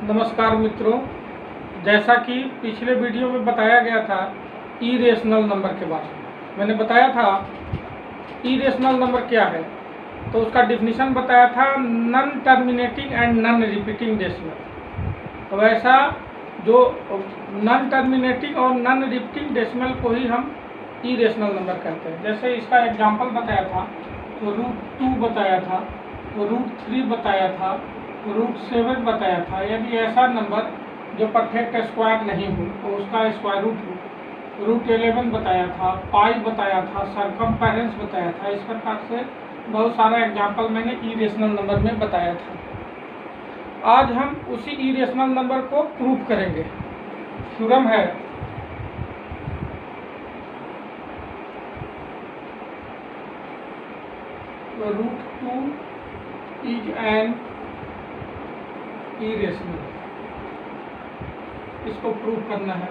नमस्कार मित्रों, जैसा कि पिछले वीडियो में बताया गया था इरेशनल नंबर के बारे में। मैंने बताया था इरेशनल नंबर क्या है, तो उसका डिफिनीशन बताया था non terminating and non repeating decimal. तो वैसा जो नॉन टर्मिनेटिंग और नॉन रिपीटिंग डेसिमल को ही हम इरेशनल नंबर कहते हैं। जैसे इसका एग्जाम्पल बताया था तो √2 बताया था, तो √3 बताया था, √7 बताया था। यदि ऐसा नंबर जो परफेक्ट स्क्वायर नहीं हो तो उसका स्क्वायर रूट हो। √11 बताया था, पाई बताया था, सरकमफेरेंस बताया था। इस प्रकार से बहुत सारा एग्जाम्पल मैंने इरेशनल नंबर में बताया था। आज हम उसी इरेशनल नंबर को प्रूव करेंगे। थ्योरम है √2 इज एन इरेशनल। इसको प्रूव करना है।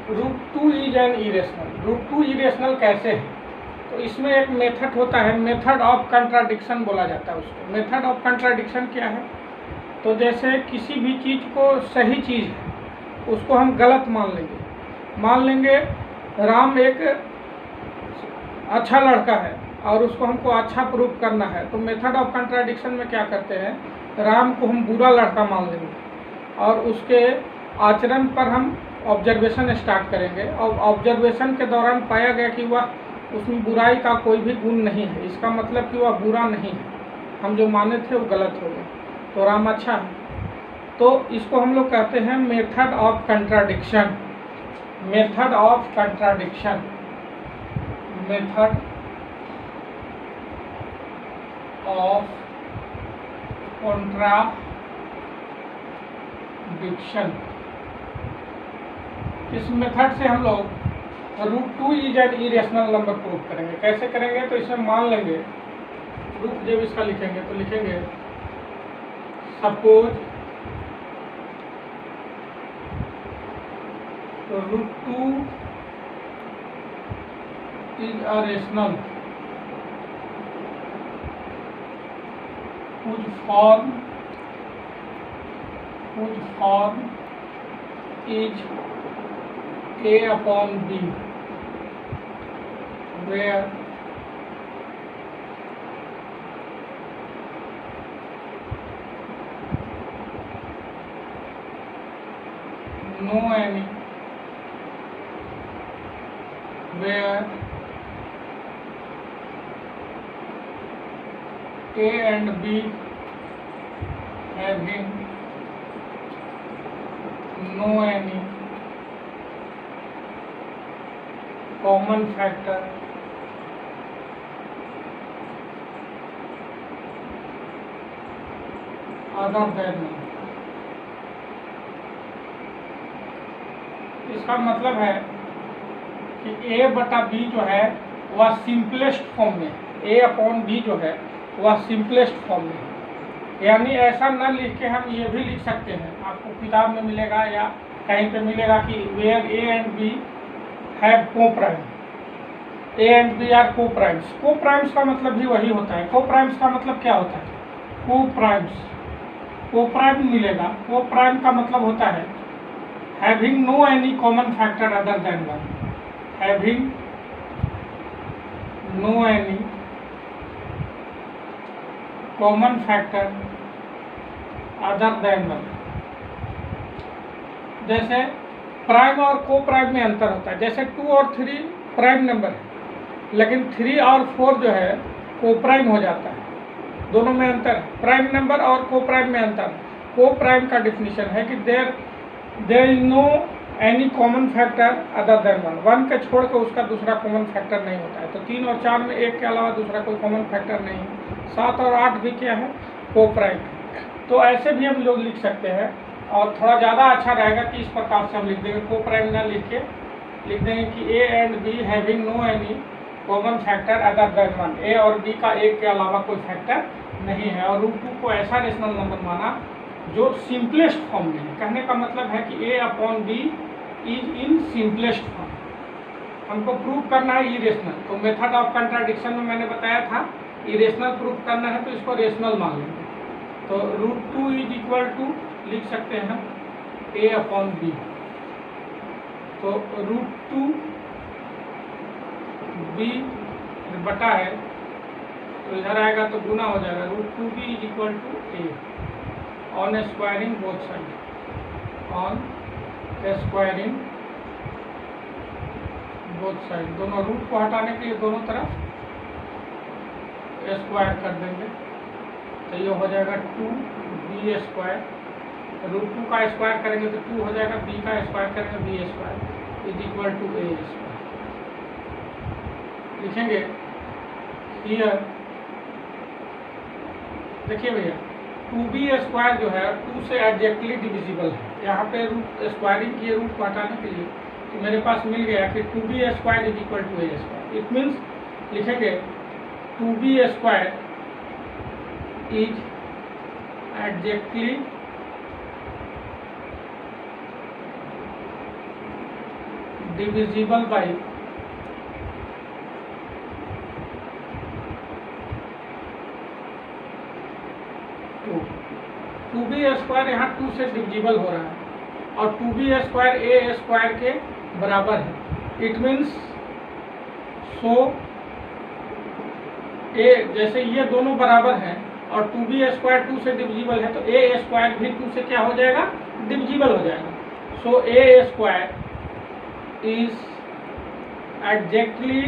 √2 इज एन इरेशनल। √2 इरेशनल कैसे है? तो इसमें एक मेथड होता है, मेथड ऑफ कंट्राडिक्शन बोला जाता है उसको। मेथड ऑफ कंट्राडिक्शन क्या है? तो जैसे किसी भी चीज़ को सही चीज़ है उसको हम गलत मान लेंगे राम एक अच्छा लड़का है और उसको हमको अच्छा प्रूव करना है, तो मेथड ऑफ कंट्राडिक्शन में क्या करते हैं, राम को हम बुरा लड़का मान लेंगे और उसके आचरण पर हम ऑब्जर्वेशन स्टार्ट करेंगे और ऑब्जर्वेशन के दौरान पाया गया कि वह उसमें बुराई का कोई भी गुण नहीं है। इसका मतलब कि वह बुरा नहीं है, हम जो माने थे वो गलत हो गया, तो राम अच्छा है। तो इसको हम लोग कहते हैं method of contradiction. Method of contradiction, method of contradiction. इस मेथड से हम लोग √2 is an irrational number prove करेंगे। कैसे करेंगे? तो इसमें मान लेंगे प्रूफ जब इसका लिखेंगे तो लिखेंगे suppose √2 is a rational whose form is A upon B, where no any, where A and B having no any common factor other than one। इसका मतलब है कि A बटा B जो है वह सिंपलेस्ट फॉर्म में, A अपॉन B जो है वह सिंपलेस्ट फॉर्म में। यानी ऐसा न लिख के हम ये भी लिख सकते हैं, आपको किताब में मिलेगा या कहीं पे मिलेगा कि where A and B have co-prime, A and B are co-primes. Co-primes का मतलब भी वही होता है। को-प्राइम्स का मतलब क्या होता है? को-प्राइम्स, को-प्राइम मिलेगा। को-प्राइम का मतलब होता है having no any common factor other than one, having no any common factor other than one. जैसे प्राइम और को प्राइम में अंतर होता है। जैसे 2 और 3 प्राइम नंबर है, लेकिन 3 और 4 जो है को प्राइम हो जाता है। दोनों में अंतर है, प्राइम नंबर और को प्राइम में अंतर है। को प्राइम का डिफिनीशन है कि there is no any common factor other than one. 1 के छोड़ के उसका दूसरा कॉमन फैक्टर नहीं होता है। तो 3 और 4 में 1 के अलावा दूसरा कोई कॉमन फैक्टर नहीं है। 7 और 8 भी क्या है? को प्राइम। तो ऐसे भी हम लोग लिख सकते हैं और थोड़ा ज़्यादा अच्छा रहेगा कि इस प्रकार से हम लिख देंगे, को प्राइम ना लिख के लिख देंगे कि A and B having no any common factor other than one. A और B का 1 के अलावा कोई फैक्टर नहीं है। और √2 को ऐसा रेशनल नंबर माना जो सिंपलेस्ट फॉर्म में है। कहने का मतलब है कि A upon B is in simplest form. हमको प्रूव करना है इरेशनल। तो मेथड ऑफ कंट्राडिक्शन में मैंने बताया था इरेशनल प्रूव करना है तो इसको रेशनल मान लेंगे। तो √2 इज इक्वल टू लिख सकते हैं a/b। तो √2 b बटा है तो इधर आएगा तो गुना हो जाएगा, √2b is equal to a on squaring both side, on squaring both side. दोनों रूट को हटाने के लिए दोनों तरफ स्क्वायर कर देंगे तो ये हो जाएगा 2b स्क्वायर। √2 का स्क्वायर करेंगे तो 2 हो जाएगा, b का स्क्वायर करेंगे b square is equal to a square. लिखेंगे हियर, देखिए भैया 2b स्क्वायर जो है 2 से एग्जैक्टली डिविजिबल है। यहाँ पे रूट स्क्वायरिंग किए रूट को हटाने के लिए तो मेरे पास मिल गया कि 2b square is equal to a square. It means लिखेंगे 2b square is exactly divisible by 2b square यहाँ 2 से डिविजिबल हो रहा है और 2b स्क्वायर a स्क्वायर के बराबर है। इट मीन्स सो a, जैसे ये दोनों बराबर हैं और 2b स्क्वायर 2 से डिविजिबल है तो a स्क्वायर भी 2 से क्या हो जाएगा, डिविजिबल हो जाएगा। सो a square is exactly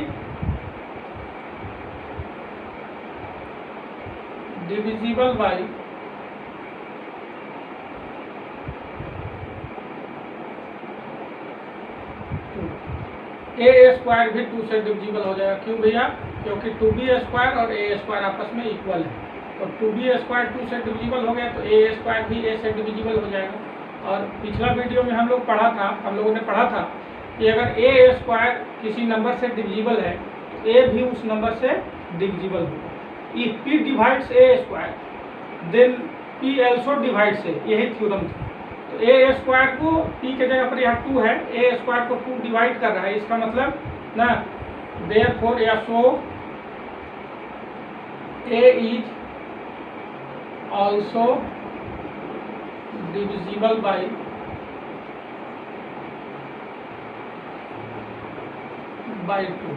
divisible by a square भी 2 से डिविजिबल हो जाएगा। क्यों भैया, क्योंकि 2b स्क्वायर और a स्क्वायर आपस में इक्वल है। तो 2b स्क्वायर 2 से डिविजिबल हो गया तो a स्क्वायर भी a से डिविजिबल हो जाएगा। और पिछला वीडियो में हम लोगों ने पढ़ा था कि अगर a स्क्वायर किसी नंबर से डिविजिबल है तो a भी उस नंबर से डिविजिबल होगा। If p divides a square then p also divides a, यही थ्योरम था। तो a स्क्वायर को p के जगह पर यहाँ 2 है, a स्क्वायर को 2 डिवाइड कर रहा है, इसका मतलब ना देयरफॉर या सो a is also divisible by by 2।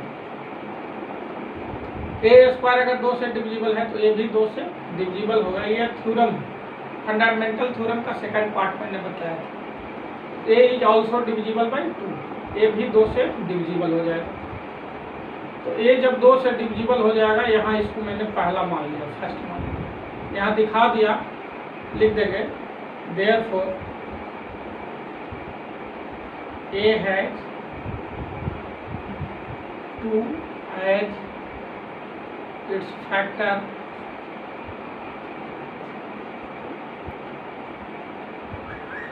a square अगर 2 से डिविजिबल है तो a भी 2 से डिविजिबल होगा। यह थ्योरम है, फंडामेंटल थ्योरम का सेकंड पार्ट मैंने बताया था। a is also divisible by 2, a भी 2 से डिविजिबल हो जाएगा। तो a जब 2 से डिविजिबल हो जाएगा, यहाँ इसको मैंने पहला मान लिया, फर्स्ट मान लिया, यहाँ दिखा दिया, लिख देंगे therefore a has 2 as its factor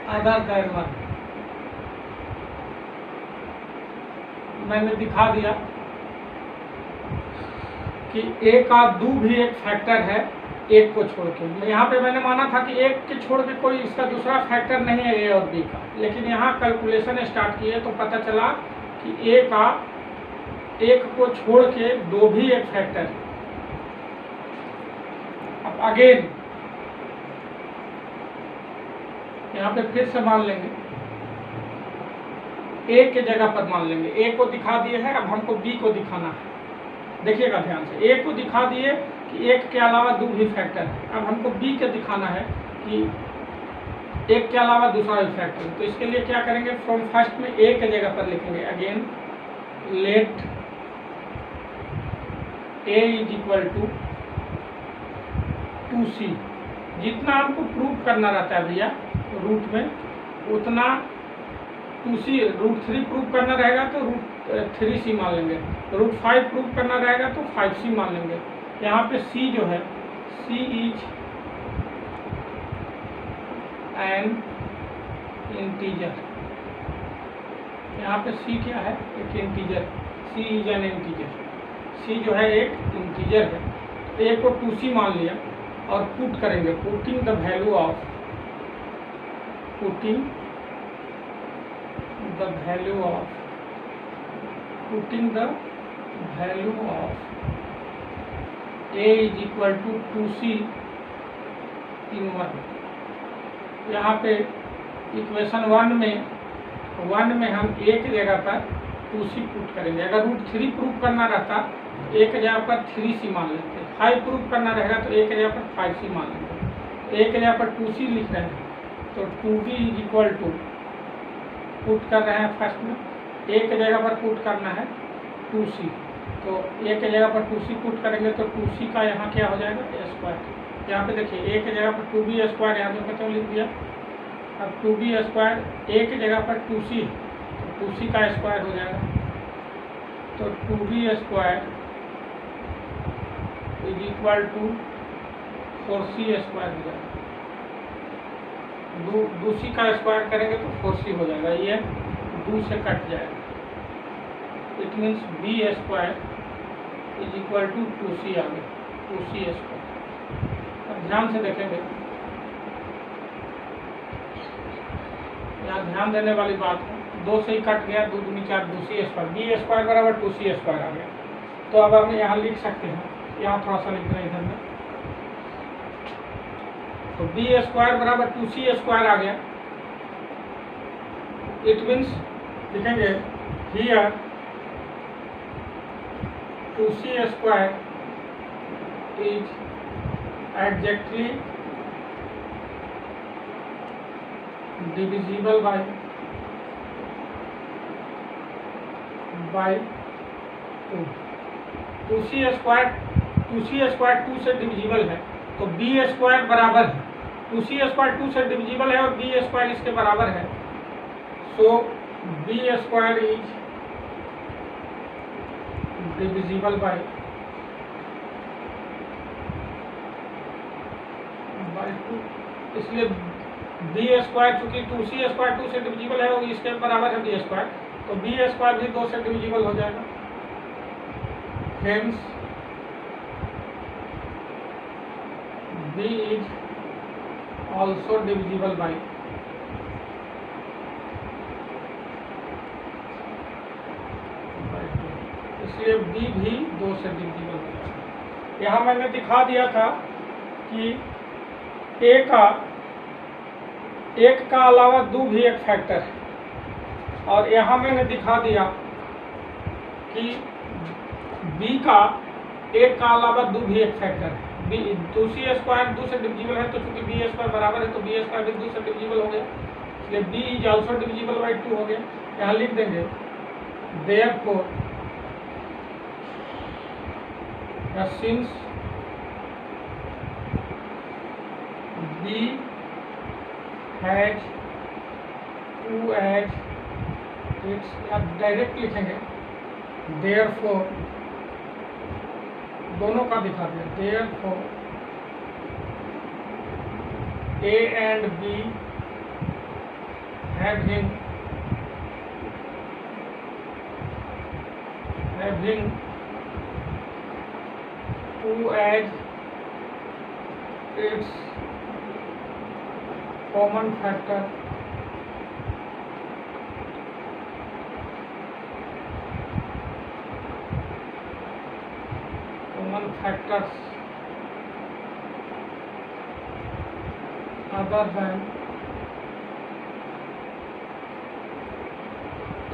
other than 1। मैंने दिखा दिया कि a का 2 भी एक फैक्टर है एक को छोड़ के। यहाँ पे मैंने माना था कि एक के छोड़ के कोई इसका दूसरा फैक्टर नहीं है a और b का, लेकिन यहाँ कैलकुलेशन स्टार्ट किए तो पता चला कि a का 1 को छोड़ के 2 भी एक फैक्टर है। अब अगेन यहाँ पे फिर से मान लेंगे, a के जगह पर मान लेंगे, a को दिखा दिए है, अब हमको b को दिखाना है। देखिएगा ध्यान से, a को दिखा दिए कि 1 के अलावा 2 भी फैक्टर है, अब हमको b के दिखाना है कि 1 के अलावा दूसरा भी फैक्टर है। तो इसके लिए क्या करेंगे, फ्रॉम फर्स्ट में a के जगह पर लिखेंगे again let a is equal to 2c। जितना हमको प्रूव करना रहता है भैया रूट में, उतना 2c, √3 प्रूव करना रहेगा तो √3c मान लेंगे, √5 प्रूव करना रहेगा तो 5c मान लेंगे। यहाँ पे c जो है, c इज एन इंटीजर। यहाँ पे c क्या है, एक integer, c is an integer, c जो है एक इंटीजर है। तो a को 2c मान लिया और पुट करेंगे, putting the value of putting the value of a is equal to 2c इन 1। यहाँ पे इक्वेशन 1 में हम एक जगह पर 2c पुट करेंगे। अगर √3 प्रूफ करना रहता एक जगह पर 3c मान लेते, 5 प्रूफ करना रहेगा तो एक जगह पर 5c मान लेंगे। एक जगह पर 2c लिख रहे हैं तो 2b इक्वल टू पुट कर रहे हैं फर्स्ट में, एक जगह पर पुट करना है 2c, तो एक जगह पर 2c पुट करेंगे तो 2c का यहाँ क्या हो जाएगा स्क्वायर। यहाँ पे देखिए एक जगह पर 2b स्क्वायर यहाँ पे मतलब लिख दिया। अब 2b स्क्वायर एक जगह पर 2c, तो 2c का स्क्वायर हो जाएगा, तो 2b square is equal to 4c square हो जाएगा। 2c का स्क्वायर करेंगे तो 4c हो जाएगा, ये 2 से कट जाएगा। It means b square is equal to 2c आ गया, 2c स्क्वायर। अब ध्यान से देखेंगे, यहाँ ध्यान देने वाली बात है, 2 से ही कट गया, 2 दूनी 4, 2c स्क्वायर, b स्क्वायर बराबर 2c स्क्वायर आ गया। तो अब हम यहाँ लिख सकते हैं, यहाँ थोड़ा सा लिख दें इधर में, तो b स्क्वायर बराबर 2c स्क्वायर आ गया। इट मीन्स लिखेंगे here 2c square is exactly divisible by 2। 2c square 2 से डिविजिबल है, तो b स्क्वायर बराबर है 2c स्क्वायर 2 से डिविजिबल है और b स्क्वायर इसके बराबर है। सो b square is divisible by 2, इसलिए b स्क्वायर चूंकि 2c स्क्वायर 2 से डिविजिबल है और इसके बराबर है b स्क्वायर, तो b स्क्वायर भी 2 से डिविजिबल हो जाएगा। Hence b is also divisible by 2, इसलिए b भी 2 से डिविजिबल हो जाएगा। यहाँ मैंने दिखा दिया था कि एक का अलावा 2 भी एक फैक्टर है, और यहाँ मैंने दिखा दिया कि b का एक का अलावा 2 भी एक फैक्टर है। 2c स्क्वायर 2 से डिविजिबल है, तो चूंकि b स्क्वायर बराबर है तो b स्क्वायर भी 2 से डिविजिबल हो गया, इसलिए b is also divisible by 2 हो गया। यहाँ लिख देंगे therefore since b has 2 as its, अब डायरेक्ट लिखेंगे देयरफॉर, दोनों का दिखा दिया, therefore a and b having 2 as its common factor, factors other than,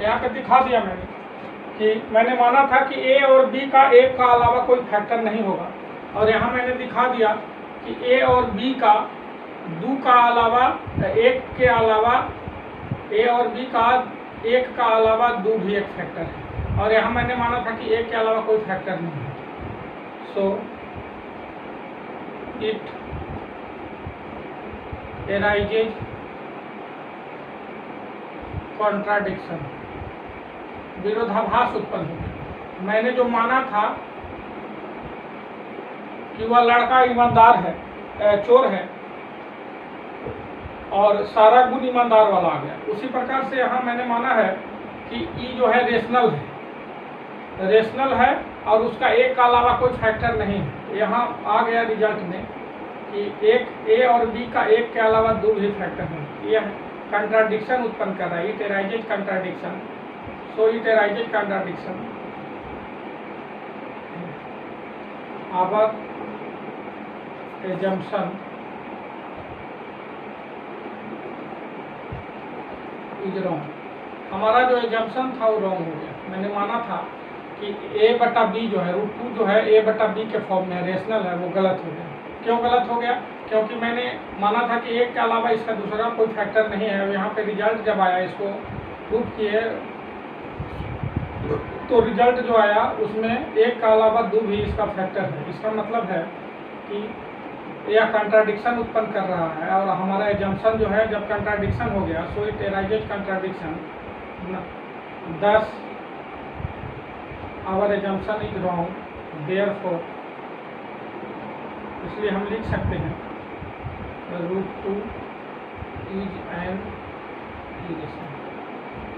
यहाँ पे दिखा दिया मैंने कि मैंने माना था कि a और b का एक का अलावा कोई फैक्टर नहीं होगा, और यहाँ मैंने दिखा दिया कि a और b का 2 का अलावा एक के अलावा a और b का एक का अलावा 2 भी एक फैक्टर है, और यहाँ मैंने माना था कि एक के अलावा कोई फैक्टर नहीं है। So it arises contradiction, विरोधाभास उत्पन्न होगी। मैंने जो माना था कि वह लड़का ईमानदार है, चोर है, और सारा गुण ईमानदार वाला आ गया, उसी प्रकार से यहाँ मैंने माना है कि ई जो है रेशनल है और उसका एक का अलावा कोई फैक्टर नहीं है। यहाँ आ गया रिजल्ट में कि एक ए और बी का एक के अलावा 2 भी फैक्टर हैं। यह कंट्राडिक्शन उत्पन्न कर रहा है, it arises contradiction, so it arises contradiction. Our assumption is wrong. हमारा जो एजम्पशन था वो रॉन्ग हो गया। मैंने माना था कि a/b जो है √2 जो है a/b के फॉर्म में रेशनल है, वो गलत हो गया। क्यों गलत हो गया? क्योंकि मैंने माना था कि एक के अलावा इसका दूसरा कोई फैक्टर नहीं है। यहाँ पे रिजल्ट जब आया, इसको प्रूव किए तो रिजल्ट जो आया उसमें एक के अलावा 2 भी इसका फैक्टर है। इसका मतलब है कि यह कंट्राडिक्शन उत्पन्न कर रहा है। और हमारा एजम्पशन जो है जब कंट्राडिक्शन हो गया, so it arises contradiction, thus our assumption is wrong therefore, इसलिए हम लिख सकते हैं √2 इज एन इरेशनल।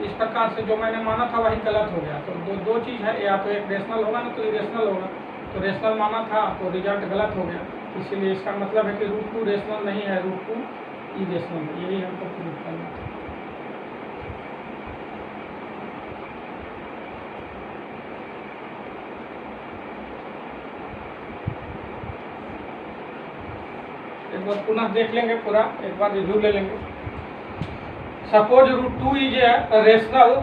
इस प्रकार से जो मैंने माना था वही गलत हो गया। तो दो चीज़ है, या तो एक रेशनल होगा ना तो इरेशनल होगा। तो रेशनल माना था तो रिजल्ट गलत हो गया। इसीलिए इसका मतलब है कि √2 रेशनल नहीं है, √2 इरेशनल है। यही हमको प्रूव करना था। एक बार पुनः देख लेंगे पूरा, एक बार रिव्यू ले लेंगे। Suppose √2 is a rational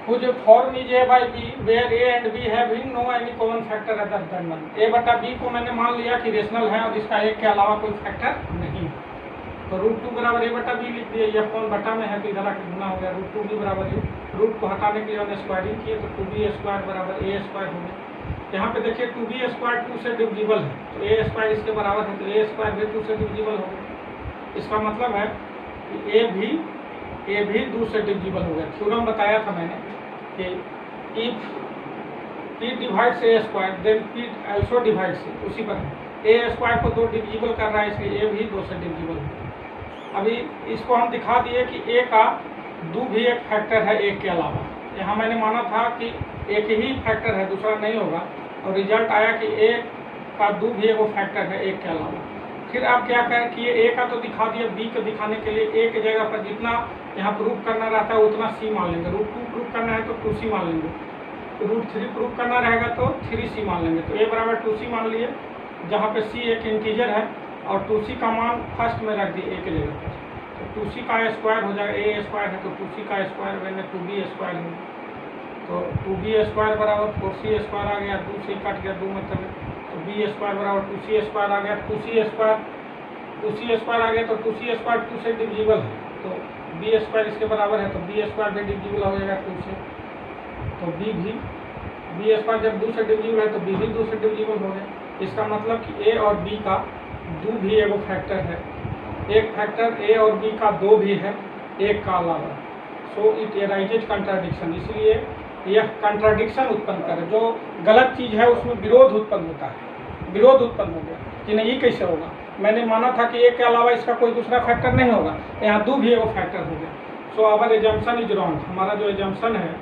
whose form is a/b where a and b having no any common factor other than 1। a/b को मैंने मान लिया कि रेशनल है और इसका एक के अलावा कोई फैक्टर नहीं। तो √2 बराबर a/b लिख दिए। यह कौन बटा में है तो इधर आके गुना हो गया। √2 भी बराबर है, रूट को हटाने के लिए हमने स्क्वायरिंग किए तो 2b² बराबर a² हो गया। यहाँ पे देखिए 2b² 2 से डिविजिबल है, तो a² इसके बराबर है, तो a² भी 2 से डिविजिबल हो गया। इसका मतलब है कि a भी 2 से डिविजिबल हो गया। थ्योरम बताया था मैंने कि if p divides a² then p also divides a, उसी पर a² को 2 डिविजिबल कर रहा है, इसलिए a भी 2 से डिविजिबल है। अभी इसको हम दिखा दिए कि a का 2 भी एक फैक्टर है एक के अलावा। यहाँ मैंने माना था कि एक ही फैक्टर है, दूसरा नहीं होगा, और रिजल्ट आया कि a का 2 भी एक फैक्टर है एक के अलावा। फिर आप क्या करें कि a का तो दिखा दिया, b को दिखाने के लिए a की जगह पर जितना यहाँ प्रूफ करना रहता है उतना c मान लेंगे। √2 प्रूफ करना है तो 2c मान लेंगे, √3 प्रूफ करना रहेगा तो 3c मान लेंगे। तो a बराबर 2c मान लिए, जहाँ पे c एक इंटीजर है और 2c का मान फर्स्ट में रख दिए a की जगह पर। तो 2c का स्क्वायर हो जाएगा, a² है तो 2c का स्क्वायर मैंने 2b² है, तो 2b² बराबर 4c² आ गया, 2c कट गया 2 मतलब, तो b² बराबर 2c² आ गया। 2c² आ गया तो 2c² 2 से डिविजिबल है, तो b² इसके बराबर है, तो b² भी डिविजिबल हो जाएगा 2 से। तो b² जब 2 से डिविजिबल है तो b भी 2 से डिविजिबल हो गया। इसका मतलब कि a और b का 2 भी एगो फैक्टर है, एक फैक्टर a और b का 2 भी है एक का अलावा। सो इट एराइजेज कंट्राडिक्शन, इसलिए यह कंट्राडिक्शन उत्पन्न करे। जो गलत चीज़ है उसमें विरोध उत्पन्न होता है, विरोध उत्पन्न हो गया कि नहीं ये कैसे होगा। मैंने माना था कि एक के अलावा इसका कोई दूसरा फैक्टर नहीं होगा, यहाँ 2 भी एगो फैक्टर हो गया। So our assumption is wrong, हमारा जो एजम्पशन है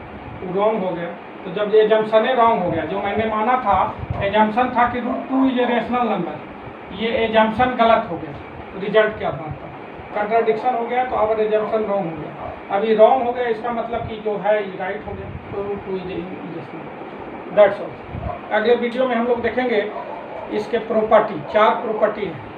वो रॉन्ग हो गया। तो जब एजम्पशन रॉन्ग हो गया, जो मैंने माना था एजम्पशन था कि √2 इज ए रेशनल नंबर, ये एजम्पशन गलत हो गया रिजल्ट के आधार पर, कंट्राडिक्शन हो गया, तो आवर एजम्पशन रॉन्ग हो गया। अभी रॉन्ग हो गया इसका मतलब कि जो है राइट हो गया, तो √2 इज रेशनल। That's all. अगले वीडियो में हम लोग देखेंगे इसके प्रॉपर्टी, 4 प्रॉपर्टी है।